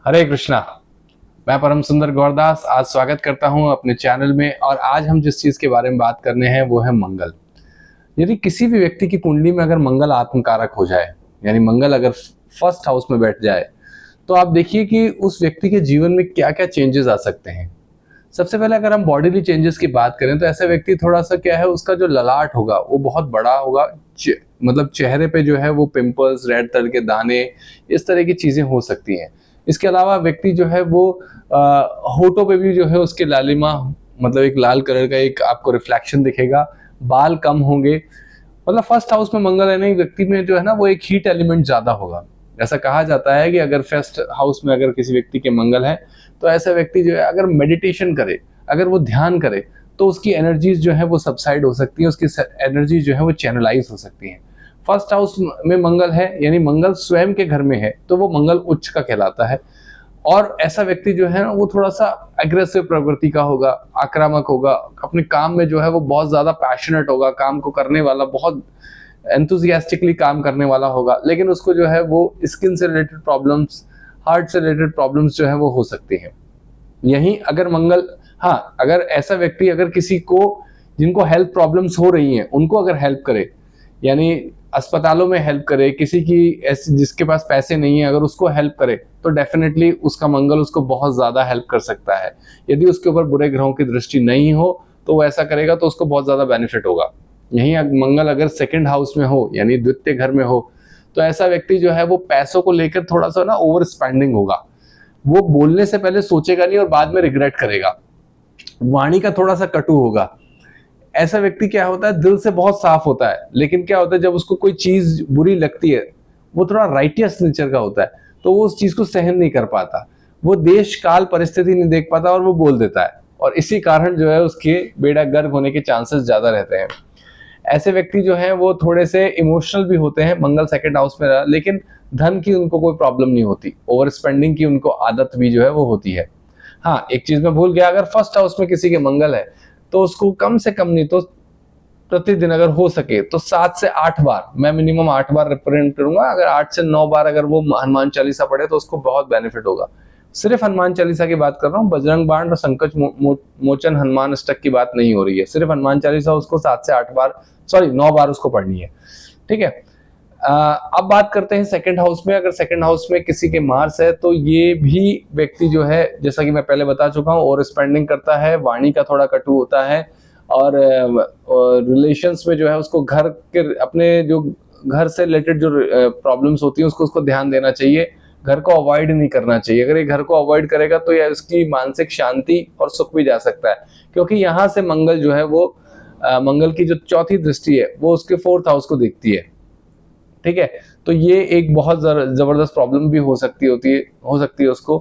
हरे कृष्णा। मैं परम सुंदर गौरदास आज स्वागत करता हूं अपने चैनल में। और आज हम जिस चीज के बारे में बात करने हैं वो है मंगल। यदि किसी भी व्यक्ति की कुंडली में अगर मंगल आत्मकारक हो जाए, यानी मंगल अगर फर्स्ट हाउस में बैठ जाए, तो आप देखिए कि उस व्यक्ति के जीवन में क्या क्या चेंजेस आ सकते हैं। सबसे पहले अगर हम बॉडीली चेंजेस की बात करें तो ऐसा व्यक्ति थोड़ा सा क्या है, उसका जो ललाट होगा वो बहुत बड़ा होगा। मतलब चेहरे पे जो है वो पिंपल्स, रेड तल के दाने, इस तरह की चीजें हो सकती हैं। इसके अलावा व्यक्ति जो है वो होठों पे भी जो है उसके लालिमा, मतलब एक लाल कलर का एक आपको रिफ्लेक्शन दिखेगा। बाल कम होंगे। मतलब फर्स्ट हाउस में मंगल है, नहीं व्यक्ति में जो है ना वो एक हीट एलिमेंट ज्यादा होगा। ऐसा कहा जाता है कि अगर फर्स्ट हाउस में अगर किसी व्यक्ति के मंगल है तो ऐसा व्यक्ति जो है अगर मेडिटेशन करे, अगर वो ध्यान करे, तो उसकी एनर्जीज जो है वो सबसाइड हो सकती है, उसकी एनर्जी जो है वो चैनलाइज हो सकती है। फर्स्ट हाउस में मंगल है, यानी मंगल स्वयं के घर में है, तो वो मंगल उच्च का कहलाता है। और ऐसा व्यक्ति जो है ना वो थोड़ा सा एग्रेसिव प्रवृत्ति का होगा, आक्रामक होगा, अपने काम में जो है वो बहुत ज्यादा पैशनेट होगा, काम को करने वाला, बहुत एंथुजियास्टिकली काम करने वाला होगा। लेकिन उसको जो है वो स्किन से रिलेटेड प्रॉब्लम्स, हार्ट से रिलेटेड प्रॉब्लम्स जो है वो हो सकती हैं। यहीं अगर मंगल, हाँ, अगर ऐसा व्यक्ति अगर किसी को, जिनको हेल्थ प्रॉब्लम्स हो रही हैं, उनको अगर हेल्प करे, यानी अस्पतालों में हेल्प करे, किसी की ऐसी जिसके पास पैसे नहीं है अगर उसको हेल्प करे, तो डेफिनेटली उसका मंगल उसको बहुत ज्यादा हेल्प कर सकता है। यदि उसके ऊपर बुरे ग्रहों की दृष्टि नहीं हो तो वो ऐसा करेगा तो उसको बहुत ज्यादा बेनिफिट होगा। यहीं मंगल अगर सेकंड हाउस में हो, यानी द्वितीय घर में हो, तो ऐसा व्यक्ति जो है वो पैसों को लेकर थोड़ा सा ना ओवर स्पेंडिंग होगा। वो बोलने से पहले सोचेगा नहीं और बाद में रिग्रेट करेगा। वाणी का थोड़ा सा कटु होगा। ऐसा व्यक्ति क्या होता है, दिल से बहुत साफ होता है, लेकिन क्या होता है जब उसको कोई चीज बुरी लगती है, वो थोड़ा राइटियस नेचर का होता है, तो वो उस चीज को सहन नहीं कर पाता। वो देश काल परिस्थिति नहीं देख पाता और वो बोल देता है, और इसी कारण जो है उसके बेड़ा गर्क होने के चांसेस ज्यादा रहते हैं। ऐसे व्यक्ति जो है वो थोड़े से इमोशनल भी होते हैं, मंगल सेकंड हाउस में रहा, लेकिन धन की उनको कोई प्रॉब्लम नहीं होती। ओवर स्पेंडिंग की उनको आदत भी जो है वो होती है। हाँ, एक चीज मैं भूल गया, अगर फर्स्ट हाउस में किसी के मंगल है तो उसको कम से कम नहीं तो प्रतिदिन अगर हो सके तो 7 से 8 बार, मैं मिनिमम 8 बार रिप्रेजेंट करूंगा, अगर 8 से 9 बार अगर वो हनुमान चालीसा पढ़े तो उसको बहुत बेनिफिट होगा। सिर्फ हनुमान चालीसा की बात कर रहा हूँ, बजरंग बाण और संकट मोचन हनुमान अष्टक की बात नहीं हो रही है। सिर्फ हनुमान चालीसा उसको 7 से 8 बार, सॉरी 9 बार उसको पढ़नी है। ठीक है। अब बात करते हैं सेकंड हाउस में। अगर सेकंड हाउस में किसी के मार्स है तो ये भी व्यक्ति जो है, जैसा कि मैं पहले बता चुका हूँ, ओवर स्पेंडिंग करता है, वाणी का थोड़ा कटु होता है, और रिलेशंस में जो है उसको घर के, अपने जो घर से रिलेटेड जो प्रॉब्लम्स होती हैं उसको ध्यान देना चाहिए। घर को अवॉइड नहीं करना चाहिए। अगर ये घर को अवॉइड करेगा तो यह उसकी मानसिक शांति और सुख भी जा सकता है, क्योंकि यहाँ से मंगल जो है वो मंगल की जो चौथी दृष्टि है वो उसके फोर्थ हाउस को देखती है। ठीक है, तो ये एक बहुत जबरदस्त प्रॉब्लम भी हो सकती है उसको।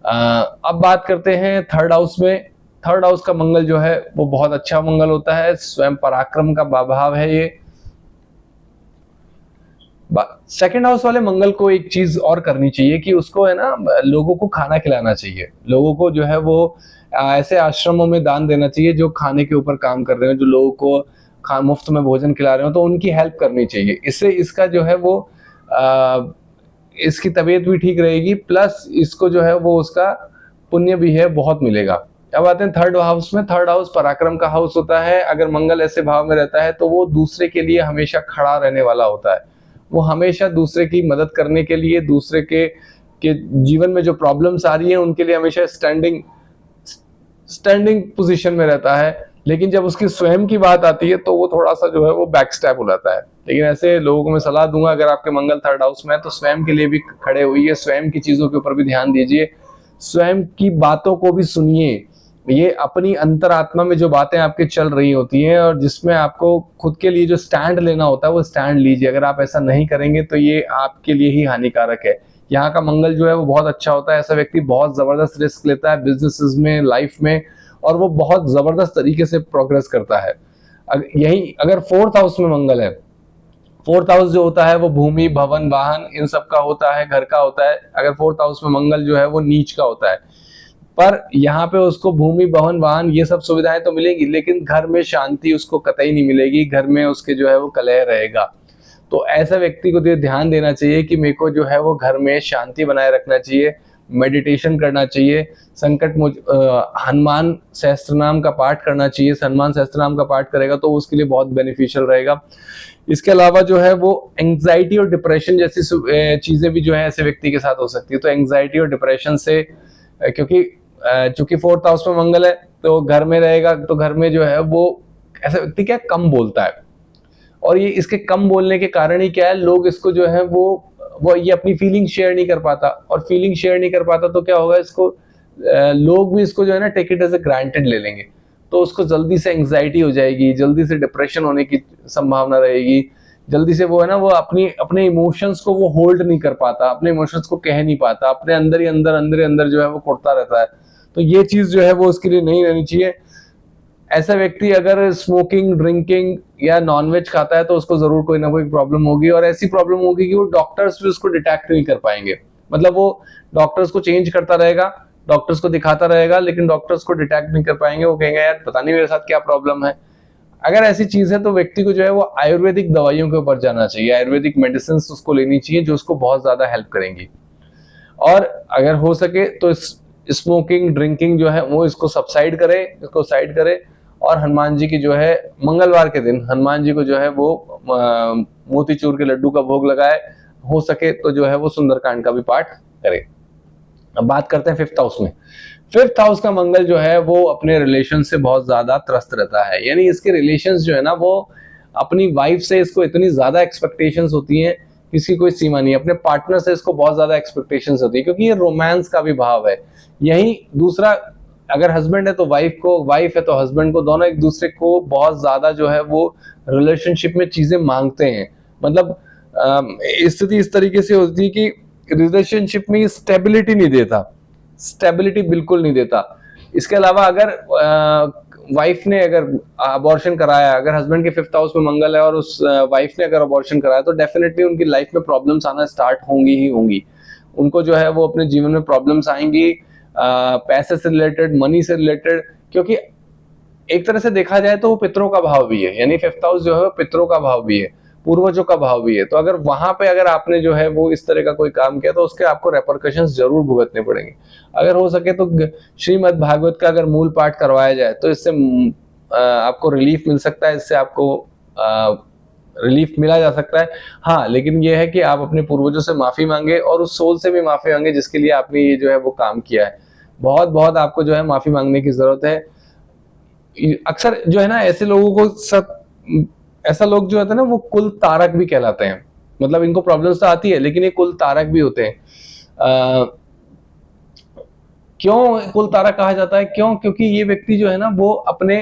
अब बात करते हैं थर्ड हाउस में। थर्ड हाउस का मंगल जो है वो बहुत अच्छा मंगल होता है, स्वयं पराक्रम का भाव है ये। सेकंड हाउस वाले मंगल को एक चीज और करनी चाहिए कि उसको है ना लोगों को खाना खिलाना चाहिए। लोगों को जो है वो ऐसे आश्रमों में दान देना चाहिए जो खाने के ऊपर काम कर रहे हैं, जो लोगों को मुफ्त में भोजन खिला रहे हो, तो उनकी हेल्प करनी चाहिए। इससे इसका जो है वो इसकी तबीयत भी ठीक रहेगी, प्लस इसको जो है वो उसका पुण्य भी है बहुत मिलेगा। अब आते हैं थर्ड हाउस में। थर्ड हाउस पराक्रम का हाउस होता है। अगर मंगल ऐसे भाव में रहता है तो वो दूसरे के लिए हमेशा खड़ा रहने वाला होता है। वो हमेशा दूसरे की मदद करने के लिए, दूसरे के जीवन में जो प्रॉब्लम्स आ रही है उनके लिए हमेशा स्टैंडिंग पोजीशन में रहता है। लेकिन जब उसकी स्वयं की बात आती है तो वो थोड़ा सा जो है वो बैक स्टेप हो जाता है। लेकिन ऐसे लोगों को मैं सलाह दूंगा, अगर आपके मंगल थर्ड हाउस में है तो स्वयं के लिए भी खड़े होइए, स्वयं की चीजों के ऊपर भी ध्यान दीजिए, स्वयं की बातों को भी सुनिए। ये अपनी अंतरात्मा में जो बातें आपके चल रही होती हैं और जिसमें आपको खुद के लिए जो स्टैंड लेना होता है वो स्टैंड लीजिए। अगर आप ऐसा नहीं करेंगे तो ये आपके लिए ही हानिकारक है। यहाँ का मंगल जो है वो बहुत अच्छा होता है। ऐसा व्यक्ति बहुत जबरदस्त रिस्क लेता है बिजनेसेस में, लाइफ में, और वो बहुत जबरदस्त तरीके से प्रोग्रेस करता है। यही अगर फोर्थ हाउस में मंगल है, फोर्थ हाउस जो होता है वो भूमि, भवन, वाहन, इन सब का होता है, घर का होता है। अगर फोर्थ हाउस में मंगल जो है वो नीच का होता है, पर यहाँ पे उसको भूमि, भवन, वाहन ये सब सुविधाएं तो मिलेंगी, लेकिन घर में शांति उसको कतई नहीं मिलेगी। घर में उसके जो है वो कलह रहेगा। तो ऐसा व्यक्ति को ध्यान देना चाहिए कि मेरे को जो है वो घर में शांति बनाए रखना चाहिए। मेडिटेशन करना चाहिए, हनुमान सहस्त्रनाम का पाठ करना चाहिए। हनुमान सहस्त्रनाम का पाठ करेगा तो उसके लिए बहुत बेनिफिशियल रहेगा। इसके अलावा जो है वो एंग्जाइटी और डिप्रेशन जैसी चीजें भी जो है ऐसे व्यक्ति के साथ हो सकती है। तो एंग्जाइटी और डिप्रेशन से, क्योंकि चूंकि 4th हाउस में मंगल है तो घर में रहेगा, तो घर में जो है वो ऐसा व्यक्ति क्या कम बोलता है, और ये इसके कम बोलने के कारण ही क्या है, लोग इसको जो है वो ये अपनी फीलिंग शेयर नहीं कर पाता, और फीलिंग शेयर नहीं कर पाता तो क्या होगा, इसको लोग भी इसको जो है ना take it as a granted ले लेंगे, तो उसको जल्दी से एंग्जाइटी हो जाएगी, जल्दी से डिप्रेशन होने की संभावना रहेगी, जल्दी से वो है ना वो अपने इमोशंस को वो होल्ड नहीं कर पाता, अपने इमोशंस को कह नहीं पाता, अपने अंदर ही अंदर जो है वो कुड़ता रहता है। तो ये चीज जो है वो उसके लिए नहीं रहनी चाहिए। ऐसा व्यक्ति अगर स्मोकिंग, ड्रिंकिंग या नॉनवेज खाता है तो उसको जरूर कोई ना कोई प्रॉब्लम होगी, और ऐसी प्रॉब्लम होगी कि वो डॉक्टर्स भी उसको डिटेक्ट नहीं कर पाएंगे। मतलब वो डॉक्टर्स को चेंज करता रहेगा, डॉक्टर्स को दिखाता रहेगा, लेकिन डॉक्टर्स को डिटेक्ट नहीं कर पाएंगे। वो कहेंगे यार पता नहीं मेरे साथ क्या प्रॉब्लम है। अगर ऐसी चीज है तो व्यक्ति को जो है वो आयुर्वेदिक दवाइयों के ऊपर जाना चाहिए, आयुर्वेदिक मेडिसिन उसको लेनी चाहिए जो उसको बहुत ज्यादा हेल्प करेंगी। और अगर हो सके तो स्मोकिंग, ड्रिंकिंग जो है वो इसको सबसाइड करे, इसको साइड करे, और हनुमान जी की जो है मंगलवार के दिन हनुमान जी को जो है वो मोतीचूर के लड्डू का भोग लगाए, हो सके तो जो है वो सुंदरकांड का भी पाठ करे। अब बात करते हैं 5th हाउस में। 5th हाउस का मंगल जो है वो अपने रिलेशन से बहुत ज्यादा त्रस्त रहता है, यानी इसके रिलेशंस जो है ना वो अपनी वाइफ से इसको इतनी ज्यादा एक्सपेक्टेशंस होती हैं, किसी कोई सीमा नहीं। अपने पार्टनर से इसको बहुत ज्यादा एक्सपेक्टेशंस होती है, क्योंकि ये रोमांस का भी भाव है। यही दूसरा, अगर हस्बैंड है तो वाइफ को, वाइफ है तो हस्बैंड को, दोनों एक दूसरे को बहुत ज्यादा जो है वो रिलेशनशिप में चीजें मांगते हैं। मतलब स्थिति इस तरीके से होती है कि रिलेशनशिप में स्टेबिलिटी नहीं देता, स्टेबिलिटी बिल्कुल नहीं देता। इसके अलावा अगर वाइफ ने अगर अबॉर्शन कराया, अगर हस्बैंड के 5th हाउस में मंगल है और उस वाइफ ने अगर अबॉर्शन कराया, तो डेफिनेटली उनकी लाइफ में प्रॉब्लम्स आना स्टार्ट होंगी ही होंगी। उनको जो है वो अपने जीवन में प्रॉब्लम्स आएंगी, पैसे से रिलेटेड, मनी से रिलेटेड, क्योंकि एक तरह से देखा जाए तो वो पितरों का भाव भी है, यानी 5th हाउस जो है वो पितरों का भाव भी है, पूर्वजों का भाव भी है। तो अगर वहां पे अगर आपने जो है वो इस तरह का कोई काम किया तो उसके आपको रेपरकशंस जरूर भुगतने पड़ेंगे। अगर हो सके तो श्रीमद् भागवत का अगर मूल पाठ करवाया जाए तो इससे आपको रिलीफ मिल सकता है, इससे आपको रिलीफ मिला जा सकता है। हाँ, लेकिन ये है कि आप अपने पूर्वजों से माफी मांगे और उस सोल से भी माफी मांगे जिसके लिए आपने ये जो है वो काम किया है। बहुत बहुत आपको जो है माफी मांगने की जरूरत है। अक्सर जो है ना ऐसे लोगों को ऐसा लोग जो होते हैं ना वो कुल तारक भी कहलाते हैं। मतलब इनको प्रॉब्लम्स तो आती है लेकिन ये कुल तारक भी होते हैं। क्यों कुल तारक कहा जाता है? क्योंकि ये व्यक्ति जो है ना वो अपने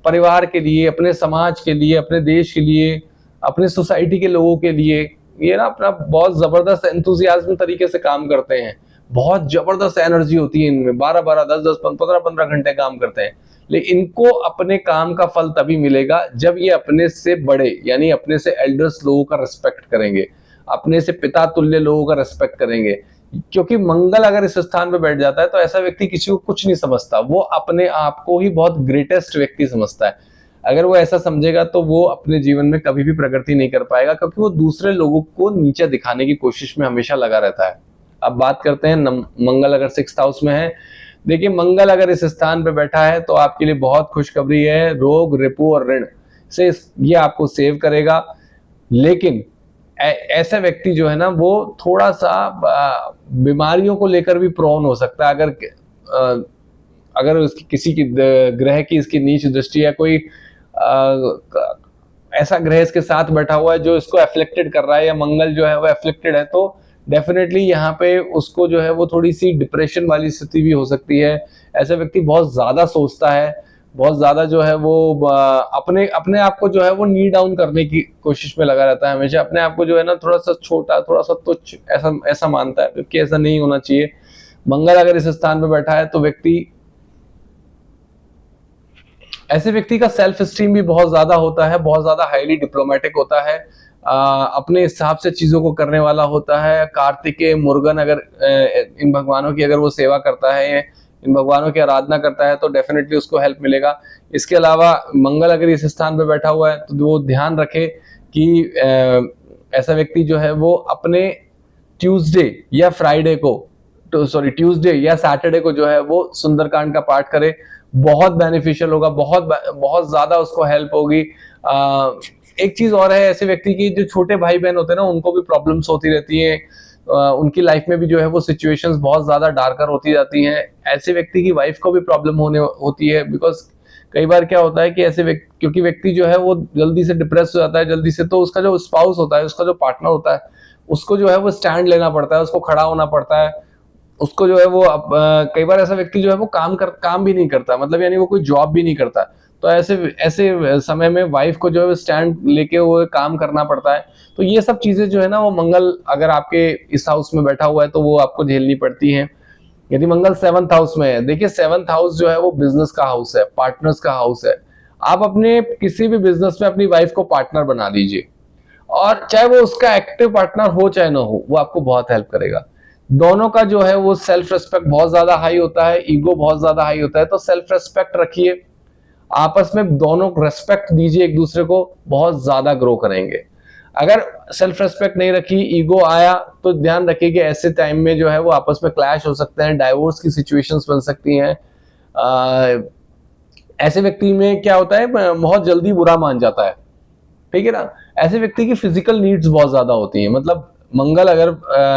परिवार के लिए, अपने समाज के लिए, अपने देश के लिए, अपने सोसाइटी के लोगों के लिए ये ना अपना बहुत जबरदस्त एंथुजियाज्म तरीके से काम करते हैं। बहुत जबरदस्त एनर्जी होती है इनमें, 12-12, 10-10, 15-15 घंटे काम करते हैं। लेकिन इनको अपने काम का फल तभी मिलेगा जब ये अपने से बड़े यानी अपने से एल्डर्स लोगों का रिस्पेक्ट करेंगे, अपने से पिता तुल्य लोगों का रिस्पेक्ट करेंगे। क्योंकि मंगल अगर इस स्थान पे बैठ जाता है तो ऐसा व्यक्ति किसी को कुछ नहीं समझता, वो अपने आप को ही बहुत ग्रेटेस्ट व्यक्ति समझता है। अगर वो ऐसा समझेगा तो वो अपने जीवन में कभी भी प्रगति नहीं कर पाएगा, क्योंकि वो दूसरे लोगों को नीचे दिखाने की कोशिश में हमेशा लगा रहता है। अब बात करते हैं मंगल अगर 6th हाउस में है। देखिए, मंगल अगर इस स्थान पे बैठा है तो आपके लिए बहुत खुशखबरी है। रोग, रिपु और ऋण से ये आपको सेव करेगा। लेकिन ऐसा व्यक्ति जो है ना वो थोड़ा सा बीमारियों को लेकर भी प्रोन हो सकता है। अगर उसकी किसी की ग्रह की इसकी नीच दृष्टि या कोई ऐसा ग्रह इसके साथ बैठा हुआ है जो इसको एफ्लेक्टेड कर रहा है, या मंगल जो है वो एफ्लेक्टेड है, तो डेफिनेटली यहाँ पे उसको जो है वो थोड़ी सी डिप्रेशन वाली स्थिति भी हो सकती है। ऐसा व्यक्ति बहुत ज्यादा सोचता है, बहुत ज्यादा जो है वो अपने आप को जो है वो नी डाउन करने की कोशिश में लगा रहता है। हमेशा अपने आप को जो है ना थोड़ा सा छोटा, थोड़ा सा तुच्छ ऐसा मानता है, क्योंकि ऐसा नहीं होना चाहिए। मंगल अगर इस स्थान पे बैठा है तो ऐसे व्यक्ति का सेल्फ स्टीम भी बहुत ज्यादा होता है, बहुत ज्यादा हाईली डिप्लोमेटिक होता है, अपने हिसाब से चीजों को करने वाला होता है। कार्तिकेय, मुर्गन अगर इन भगवानों की अगर वो सेवा करता है, इन भगवानों की आराधना करता है तो डेफिनेटली उसको हेल्प मिलेगा। इसके अलावा मंगल अगर इस स्थान पे बैठा हुआ है तो वो ध्यान रखे कि ऐसा व्यक्ति जो है वो अपने ट्यूसडे या फ्राइडे को ट्यूसडे या सैटरडे को जो है वो सुंदरकांड का पाठ करे, बहुत बेनिफिशियल होगा, बहुत ज्यादा उसको हेल्प होगी। एक चीज और है, ऐसे व्यक्ति की जो छोटे भाई बहन होते हैं ना, उनको भी प्रॉब्लम्स होती रहती हैं, उनकी लाइफ में भी जो है वो सिचुएशंस बहुत ज्यादा डार्कर होती जाती हैं। ऐसे व्यक्ति की वाइफ को भी प्रॉब्लम होती है, बिकॉज कई बार क्या होता है कि क्योंकि व्यक्ति जो है वो जल्दी से डिप्रेस हो जाता है जल्दी से, तो उसका जो स्पाउस होता है, उसका जो पार्टनर होता है, उसको जो है वो स्टैंड लेना पड़ता है, उसको खड़ा होना पड़ता है, उसको जो है वो कई बार ऐसा व्यक्ति जो है वो काम भी नहीं करता, मतलब यानी वो कोई जॉब भी नहीं करता, तो ऐसे ऐसे समय में वाइफ को जो है स्टैंड लेके वो काम करना पड़ता है। तो ये सब चीजें जो है ना, वो मंगल अगर आपके इस हाउस में बैठा हुआ है तो वो आपको झेलनी पड़ती हैं। यदि मंगल 7th हाउस में है, देखिए 7th हाउस जो है वो बिजनेस का हाउस है, पार्टनर्स का हाउस है। आप अपने किसी भी बिजनेस में अपनी वाइफ को पार्टनर बना दीजिए, और चाहे वो उसका एक्टिव पार्टनर हो चाहे ना हो, वो आपको बहुत हेल्प करेगा। दोनों का जो है वो सेल्फ रेस्पेक्ट बहुत ज्यादा हाई होता है, ईगो बहुत ज्यादा हाई होता है, तो सेल्फ रेस्पेक्ट रखिए, आपस में दोनों रेस्पेक्ट दीजिए एक दूसरे को, बहुत ज्यादा ग्रो करेंगे। अगर सेल्फ रेस्पेक्ट नहीं रखी, ईगो आया, तो ध्यान रखिए कि ऐसे टाइम में जो है वो आपस में क्लैश हो सकते हैं, डाइवोर्स की सिचुएशंस बन सकती हैं। ऐसे व्यक्ति में क्या होता है, बहुत जल्दी बुरा मान जाता है, ठीक है ना। ऐसे व्यक्ति की फिजिकल नीड्स बहुत ज्यादा होती हैं, मतलब मंगल अगर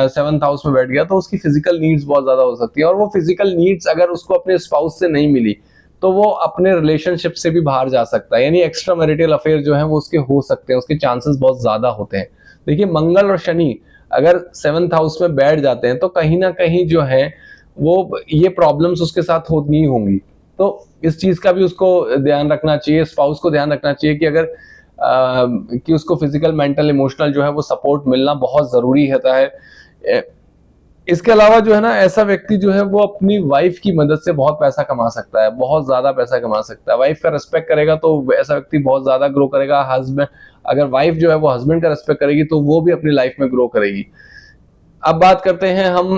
7th हाउस में बैठ गया तो उसकी फिजिकल नीड्स बहुत ज्यादा हो सकती है, और वो फिजिकल नीड्स अगर उसको अपने स्पाउस से नहीं मिली तो वो अपने रिलेशनशिप से भी बाहर जा सकता है, यानी एक्स्ट्रा मैरिटल अफेयर जो है वो उसके हो सकते हैं, उसके चांसेस बहुत ज्यादा होते हैं। देखिए मंगल और शनि अगर 7th हाउस में बैठ जाते हैं तो कहीं ना कहीं जो है वो ये प्रॉब्लम्स उसके साथ होनी होंगी, तो इस चीज का भी उसको ध्यान रखना चाहिए, स्पाउस को ध्यान रखना चाहिए कि अगर कि उसको फिजिकल मेंटल इमोशनल जो है वो सपोर्ट मिलना बहुत जरूरी होता है। इसके अलावा जो है ना, ऐसा व्यक्ति जो है वो अपनी वाइफ की मदद से बहुत पैसा कमा सकता है, बहुत ज्यादा पैसा कमा सकता है। वाइफ का रिस्पेक्ट करेगा तो ऐसा व्यक्ति बहुत ज्यादा ग्रो करेगा। हस्बैंड, अगर वाइफ जो है वो हस्बैंड का रिस्पेक्ट करेगी तो वो भी अपनी लाइफ में ग्रो करेगी। अब बात करते हैं हम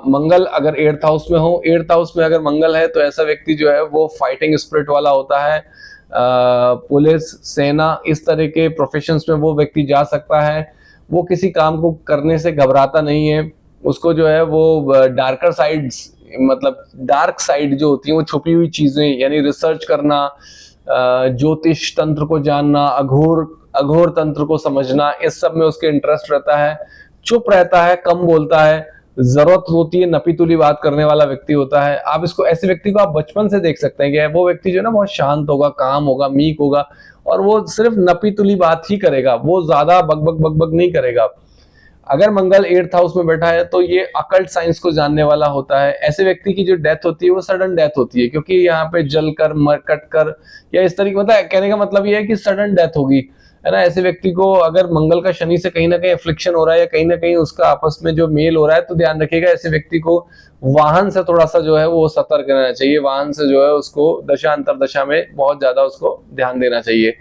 मंगल अगर 8th हाउस में हो, 8th हाउस में अगर मंगल है तो ऐसा व्यक्ति जो है वो फाइटिंग स्पिरिट वाला होता है। पुलिस, सेना, इस तरह के प्रोफेशंस में वो व्यक्ति जा सकता है। वो किसी काम को करने से घबराता नहीं है, उसको जो है वो डार्कर साइड्स, मतलब डार्क साइड जो होती है, वो छुपी हुई चीजें, यानी रिसर्च करना, ज्योतिष तंत्र को जानना, अघोर तंत्र को समझना, इस सब में उसके इंटरेस्ट रहता है। चुप रहता है, कम बोलता है, जरूरत होती है नपी तुली बात करने वाला व्यक्ति होता है। आप इसको, ऐसे व्यक्ति को आप बचपन से देख सकते हैं कि वो व्यक्ति जो है ना बहुत शांत होगा, काम होगा, मीक होगा, और वो सिर्फ नपी तुली बात ही करेगा, वो ज्यादा बकबक नहीं करेगा। अगर मंगल 8th हाउस में बैठा है तो ये अकल्ट साइंस को जानने वाला होता है। ऐसे व्यक्ति की जो डेथ होती है वो सडन डेथ होती है, क्योंकि यहाँ पे जलकर, कटकर, या इस तरीके, मतलब कहने का मतलब ये है कि सडन डेथ होगी, है ना। ऐसे व्यक्ति को अगर मंगल का शनि से कहीं ना कहीं अफ्लिक्शन हो रहा है, या कहीं ना कहीं उसका आपस में जो मेल हो रहा है, तो ध्यान रखिएगा ऐसे व्यक्ति को वाहन से थोड़ा सा जो है वो सतर्क रहना चाहिए। वाहन से जो है उसको दशा अंतर दशा में बहुत ज्यादा उसको ध्यान देना चाहिए।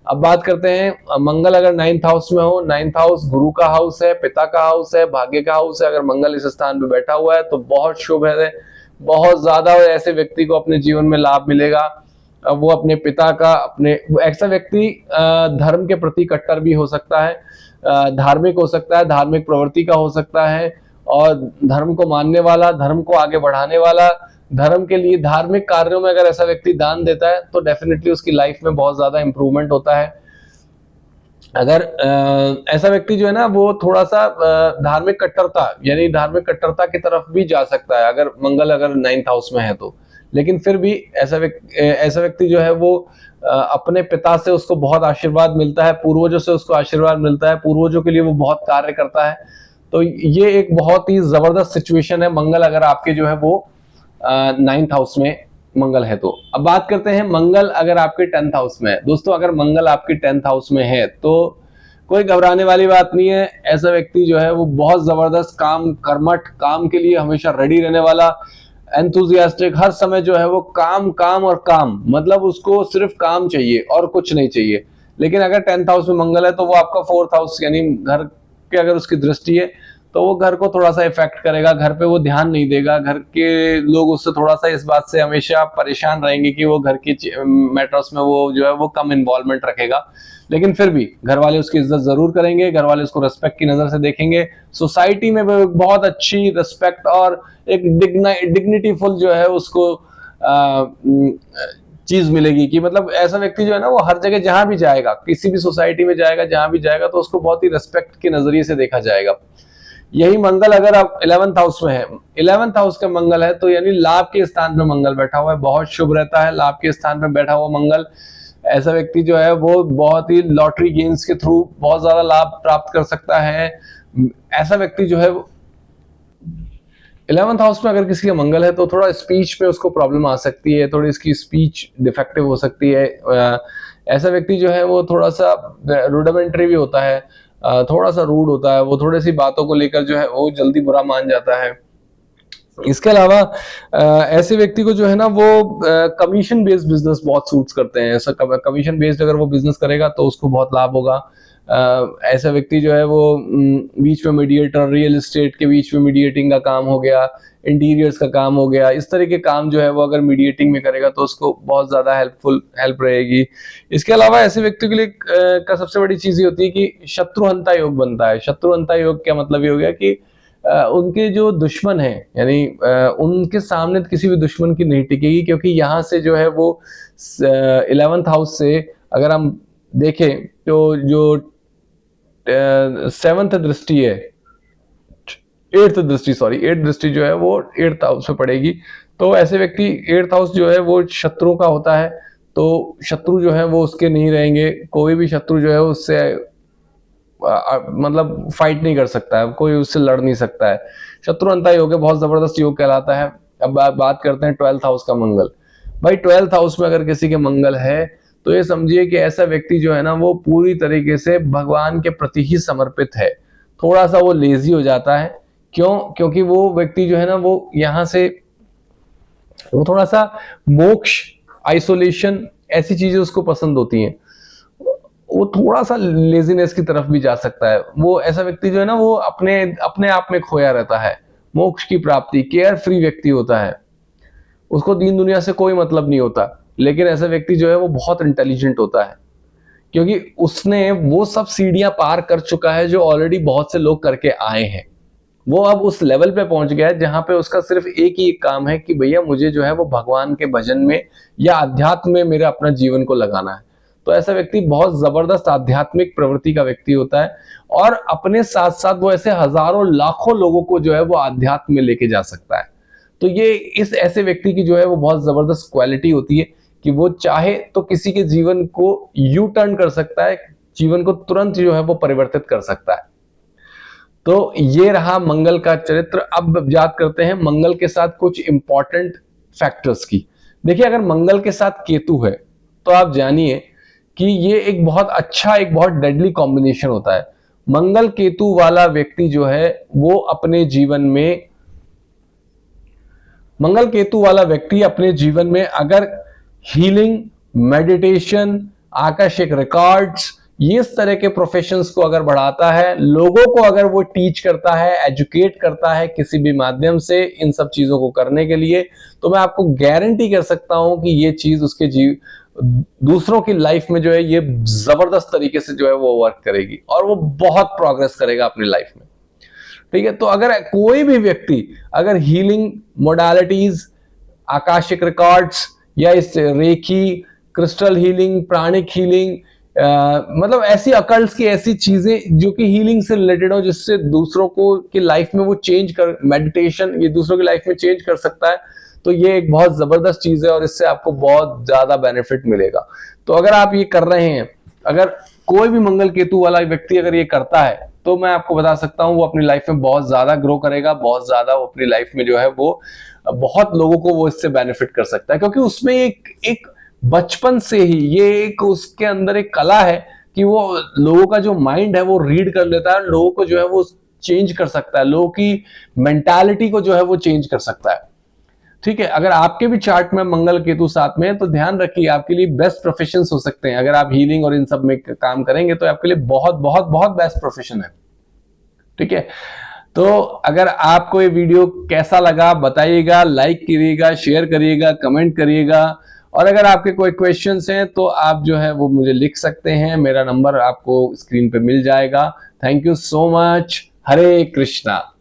अब बात करते हैं मंगल अगर 9th हाउस में हो, 9th हाउस गुरु का हाउस है, पिता का हाउस है, भाग्य का हाउस है। अगर मंगल इस स्थान पे बैठा हुआ है तो बहुत शुभ है, बहुत ज्यादा ऐसे व्यक्ति को अपने जीवन में लाभ मिलेगा। वो अपने पिता का, अपने, ऐसा व्यक्ति धर्म के प्रति कट्टर भी हो सकता है, धार्मिक हो सकता है, धार्मिक प्रवृत्ति का हो सकता है, और धर्म को मानने वाला, धर्म को आगे बढ़ाने वाला, धर्म के लिए धार्मिक कार्यों में अगर ऐसा व्यक्ति दान देता है तो डेफिनेटली उसकी लाइफ में बहुत ज्यादा इंप्रूवमेंट होता है। अगर ऐसा व्यक्ति जो है ना वो थोड़ा सा धार्मिक कट्टरता, यानी धार्मिक कट्टरता की तरफ भी जा सकता है अगर मंगल अगर 9th हाउस में है तो। लेकिन फिर भी ऐसा व्यक्ति जो है वो अपने पिता से उसको बहुत आशीर्वाद मिलता है, पूर्वजों से उसको आशीर्वाद मिलता है, पूर्वजों के लिए वो बहुत कार्य करता है। तो ये एक बहुत ही जबरदस्त सिचुएशन है मंगल अगर आपके जो है वो 9th हाउस में मंगल है तो। अब बात करते हैं मंगल अगर आपके 10th हाउस में है। दोस्तों अगर मंगल आपके 10th हाउस में है तो कोई घबराने वाली बात नहीं है। ऐसा व्यक्ति जो है वो बहुत जबरदस्त काम, कर्मठ, काम के लिए हमेशा रेडी रहने वाला, एंथुजियास्टिक, हर समय जो है वो काम काम और काम, मतलब उसको सिर्फ काम चाहिए और कुछ नहीं चाहिए। लेकिन अगर 10th हाउस में मंगल है तो वो आपका 4th हाउस यानी घर के अगर उसकी दृष्टि है तो वो घर को थोड़ा सा इफेक्ट करेगा, घर पे वो ध्यान नहीं देगा, घर के लोग उससे थोड़ा सा इस बात से हमेशा परेशान रहेंगे कि वो घर की मैटर्स में वो जो है वो कम इन्वॉल्वमेंट रखेगा। लेकिन फिर भी घर वाले उसकी इज्जत जरूर करेंगे, घर वाले उसको रिस्पेक्ट की नजर से देखेंगे, सोसाइटी में भी बहुत अच्छी रिस्पेक्ट और एक डिग्निटीफुल जो है उसको चीज मिलेगी कि मतलब ऐसा व्यक्ति जो है ना वो हर जगह जहां भी जाएगा, किसी भी सोसाइटी में जाएगा, जहां भी जाएगा तो उसको बहुत ही रिस्पेक्ट के नजरिए से देखा जाएगा। यही मंगल अगर आप 11th हाउस में है, 11th हाउस का मंगल है तो यानी लाभ के स्थान पे मंगल बैठा हुआ है, बहुत शुभ रहता है। लाभ के स्थान पे बैठा हुआ मंगल, ऐसा व्यक्ति जो है वो बहुत ही लॉटरी गेम्स के थ्रू बहुत ज्यादा लाभ प्राप्त कर सकता है। ऐसा व्यक्ति जो है 11th हाउस में अगर किसी का मंगल है तो थोड़ा स्पीच में उसको प्रॉब्लम आ सकती है, थोड़ी इसकी स्पीच डिफेक्टिव हो सकती है। ऐसा व्यक्ति जो है वो थोड़ा सा रूडिमेंटरी भी होता है, थोड़ा सा रूड होता है, वो थोड़ी सी बातों को लेकर जो है वो जल्दी बुरा मान जाता है। इसके अलावा ऐसे व्यक्ति को जो है ना वो कमीशन बेस्ड बिजनेस बहुत सूट्स करते हैं। ऐसा कमीशन बेस्ड अगर वो बिजनेस करेगा तो उसको बहुत लाभ होगा। ऐसा व्यक्ति जो है वो बीच में मीडिएटर, रियल एस्टेट के बीच में मीडिएटिंग का काम हो गया, इंटीरियर्स का काम हो गया, इस तरह के काम जो है वो अगर मीडिएटिंग में करेगा तो उसको बहुत ज्यादा हेल्प रहेगी। इसके अलावा ऐसे व्यक्ति के लिए का सबसे बड़ी चीज ये होती है कि शत्रुहंता योग बनता है। शत्रुहंता योग क्या मतलब ये हो गया कि उनके जो दुश्मन है यानी उनके सामने किसी भी दुश्मन की नहीं टिकेगी, क्योंकि यहाँ से जो है वो 11th हाउस से अगर हम देखें तो जो 7th दृष्टि है, 8th दृष्टि जो है वो 8th हाउस में पड़ेगी। तो ऐसे व्यक्ति 8th हाउस जो है वो शत्रु का होता है, तो शत्रु जो है वो उसके नहीं रहेंगे, कोई भी शत्रु जो है उससे मतलब फाइट नहीं कर सकता है, कोई उससे लड़ नहीं सकता है। शत्रुअंता योग बहुत जबरदस्त योग कहलाता है। अब बात करते हैं 12th हाउस का मंगल। भाई 12th हाउस में अगर किसी के मंगल है तो ये समझिए कि ऐसा व्यक्ति जो है ना वो पूरी तरीके से भगवान के प्रति ही समर्पित है। थोड़ा सा वो लेजी हो जाता है, क्यों? क्योंकि वो व्यक्ति जो है ना वो यहाँ से वो थोड़ा सा मोक्ष, आइसोलेशन, ऐसी चीजें उसको पसंद होती हैं। वो थोड़ा सा लेजीनेस की तरफ भी जा सकता है। वो ऐसा व्यक्ति जो है ना वो अपने आप में खोया रहता है। मोक्ष की प्राप्ति, केयर फ्री व्यक्ति होता है, उसको दीन दुनिया से कोई मतलब नहीं होता। लेकिन ऐसा व्यक्ति जो है वो बहुत इंटेलिजेंट होता है, क्योंकि उसने वो सब सीढ़ियां पार कर चुका है जो ऑलरेडी बहुत से लोग करके आए हैं। वो अब उस लेवल पे पहुंच गया है जहां पे उसका सिर्फ एक ही काम है कि भैया मुझे जो है वो भगवान के भजन में या अध्यात्म में मेरा अपना जीवन को लगाना है। तो ऐसा व्यक्ति बहुत जबरदस्त आध्यात्मिक प्रवृत्ति का व्यक्ति होता है, और अपने साथ साथ वो ऐसे हजारों लाखों लोगों को जो है वो आध्यात्म में लेके जा सकता है। तो ये इस ऐसे व्यक्ति की जो है वो बहुत जबरदस्त क्वालिटी होती है कि वो चाहे तो किसी के जीवन को यू टर्न कर सकता है, जीवन को तुरंत जो है वो परिवर्तित कर सकता है। तो ये रहा मंगल का चरित्र। अब बात करते हैं मंगल के साथ कुछ इंपॉर्टेंट फैक्टर्स की। देखिए, अगर मंगल के साथ केतु है तो आप जानिए कि ये एक बहुत डेडली कॉम्बिनेशन होता है। मंगल केतु वाला व्यक्ति जो है वो अपने जीवन में अगर हीलिंग, मेडिटेशन, आकाशिक रिकॉर्ड्स, ये इस तरह के प्रोफेशंस को अगर बढ़ाता है, लोगों को अगर वो टीच करता है, एजुकेट करता है किसी भी माध्यम से इन सब चीजों को करने के लिए, तो मैं आपको गारंटी कर सकता हूं कि ये चीज उसके दूसरों की लाइफ में जो है ये जबरदस्त तरीके से जो है वो वर्क करेगी और वो बहुत प्रोग्रेस करेगा अपनी लाइफ में। ठीक है, तो अगर कोई भी व्यक्ति अगर हीलिंग मोडालिटीज, आकाशिक रिकॉर्ड्स या इस recce, crystal healing, pranic healing, मतलब ऐसी अकल्ट्स की ऐसी चीजें जो कि हीलिंग से रिलेटेड हो, जिससे दूसरों को की लाइफ में वो चेंज कर, मेडिटेशन ये दूसरों की लाइफ में चेंज कर सकता है, तो ये एक बहुत जबरदस्त चीज है और इससे आपको बहुत ज्यादा बेनिफिट मिलेगा। तो अगर आप ये कर रहे हैं, अगर कोई भी मंगल केतु वाला व्यक्ति अगर ये करता है, तो मैं आपको बता सकता हूं वो अपनी लाइफ में बहुत ज्यादा ग्रो करेगा, बहुत ज्यादा वो अपनी लाइफ में जो है वो बहुत लोगों को वो इससे बेनिफिट कर सकता है, क्योंकि उसमें एक बचपन से ही ये एक उसके अंदर एक कला है कि वो लोगों का जो माइंड है वो रीड कर लेता है, लोगों को जो है वो चेंज कर सकता है, लोगों की मेंटालिटी को जो है वो चेंज कर सकता है। ठीक है, अगर आपके भी चार्ट में मंगल केतु साथ में है तो ध्यान रखिए आपके लिए बेस्ट प्रोफेशंस हो सकते हैं। अगर आप हीलिंग और इन सब में काम करेंगे तो आपके लिए बहुत बहुत बहुत बेस्ट प्रोफेशन है। ठीक है, तो अगर आपको ये वीडियो कैसा लगा बताइएगा, लाइक करिएगा, शेयर करिएगा, कमेंट करिएगा। और अगर आपके कोई क्वेश्चंस हैं तो आप जो है वो मुझे लिख सकते हैं, मेरा नंबर आपको स्क्रीन पे मिल जाएगा। Thank you so much. Hare Krishna.